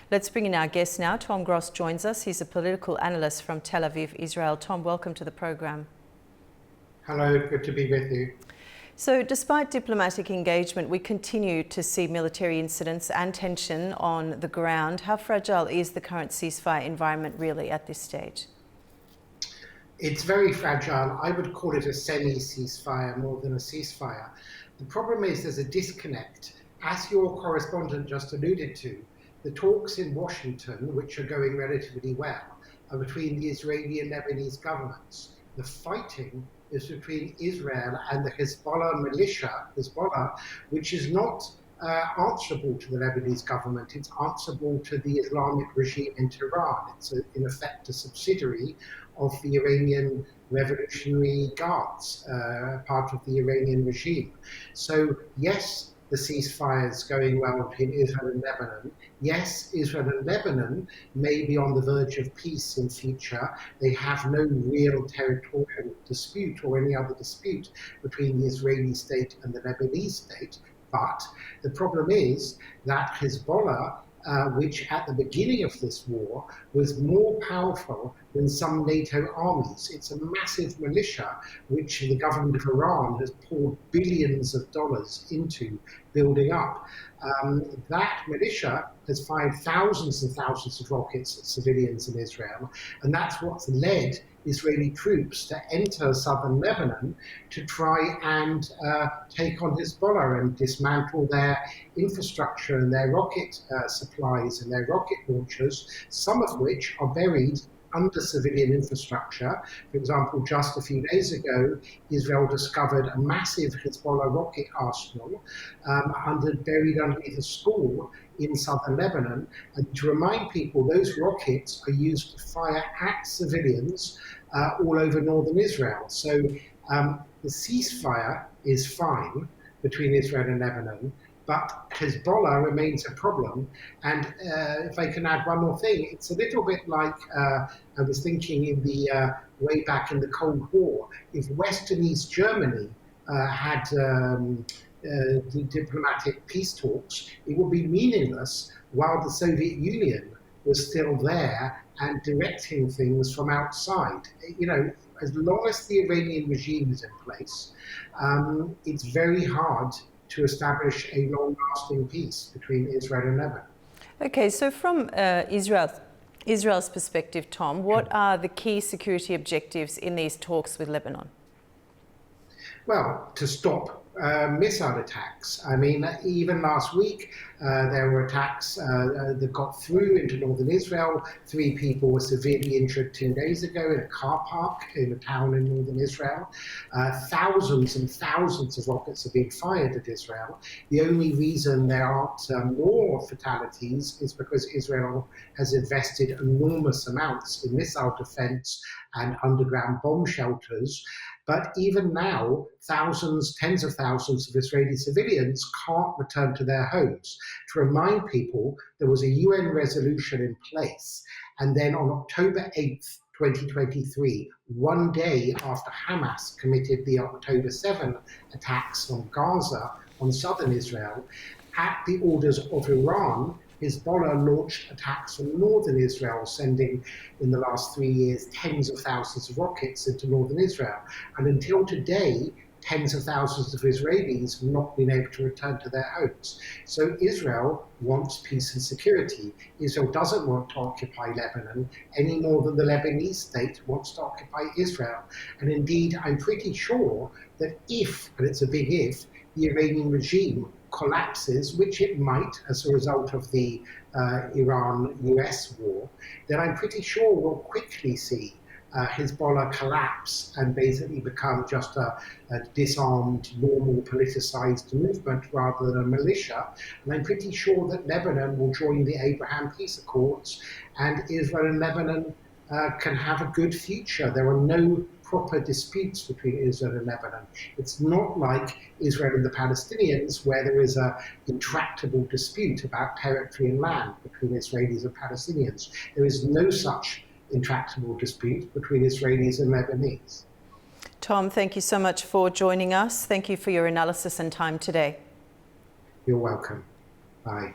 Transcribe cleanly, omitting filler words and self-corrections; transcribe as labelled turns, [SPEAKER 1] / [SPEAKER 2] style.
[SPEAKER 1] Let's bring in our guest now. Tom Gross joins us. He's a political analyst from Tel Aviv, Israel. Tom, welcome to the program.
[SPEAKER 2] Hello, good to be with you.
[SPEAKER 1] So despite diplomatic engagement, we continue to see military incidents and tension on the ground. How fragile is the current ceasefire environment really at this stage?
[SPEAKER 2] It's very fragile. I would call it a semi-ceasefire more than a ceasefire. The problem is there's a disconnect. As your correspondent just alluded to, the talks in Washington, which are going relatively well, are between the Israeli and Lebanese governments. The fighting is between Israel and the Hezbollah militia, which is not answerable to the Lebanese government. It's answerable to the Islamic regime in Tehran. It's in effect a subsidiary of the Iranian Revolutionary Guards, part of the Iranian regime. So yes, the ceasefire is going well between Israel and Lebanon. Yes, Israel and Lebanon may be on the verge of peace in future. They have no real territorial dispute or any other dispute between the Israeli state and the Lebanese state. But the problem is that Hezbollah, which at the beginning of this war was more powerful than some NATO armies. It's a massive militia which the government of Iran has poured billions of dollars into building up. That militia has fired thousands and thousands of rockets at civilians in Israel, and that's what's led Israeli troops to enter southern Lebanon to try and take on Hezbollah and dismantle their infrastructure and their rocket supplies and their rocket launchers, some of which are buried under civilian infrastructure. For example, just a few days ago, Israel discovered a massive Hezbollah rocket arsenal buried underneath a school in southern Lebanon. And to remind people, those rockets are used to fire at civilians all over northern Israel. So the ceasefire is fine between Israel and Lebanon, but Hezbollah remains a problem. And if I can add one more thing, it's a little bit like I was thinking in the way back in the Cold War. If West and East Germany had the diplomatic peace talks, it would be meaningless while the Soviet Union was still there and directing things from outside. You know, as long as the Iranian regime is in place, it's very hard to establish a long-lasting peace between Israel and Lebanon.
[SPEAKER 1] Okay, so from Israel's perspective, Tom, what are the key security objectives in these talks with Lebanon?
[SPEAKER 2] Well, to stop missile attacks. I mean, even last week, there were attacks that got through into northern Israel. 3 people were severely injured 2 days ago in a car park in a town in northern Israel. Thousands and thousands of rockets have been fired at Israel. The only reason there aren't more fatalities is because Israel has invested enormous amounts in missile defense and underground bomb shelters. But even now, thousands, tens of thousands of Israeli civilians can't return to their homes. To remind people, there was a UN resolution in place. And then on October 8th, 2023, one day after Hamas committed the October 7 attacks on Gaza, on southern Israel, at the orders of Iran, Hezbollah launched attacks on northern Israel, sending, in the last 3 years, tens of thousands of rockets into northern Israel. And until today, tens of thousands of Israelis have not been able to return to their homes. So Israel wants peace and security. Israel doesn't want to occupy Lebanon any more than the Lebanese state wants to occupy Israel. And indeed, I'm pretty sure that if, and it's a big if, the Iranian regime collapses, which it might as a result of the Iran-US war, then I'm pretty sure we'll quickly see Hezbollah collapse and basically become just a disarmed, normal, politicized movement rather than a militia. And I'm pretty sure that Lebanon will join the Abraham Peace Accords, and Israel and Lebanon can have a good future. There are no proper disputes between Israel and Lebanon. It's not like Israel and the Palestinians, where there is an intractable dispute about territory and land between Israelis and Palestinians. There is no such intractable dispute between Israelis and Lebanese.
[SPEAKER 1] Tom, thank you so much for joining us. Thank you for your analysis and time today.
[SPEAKER 2] You're welcome. Bye.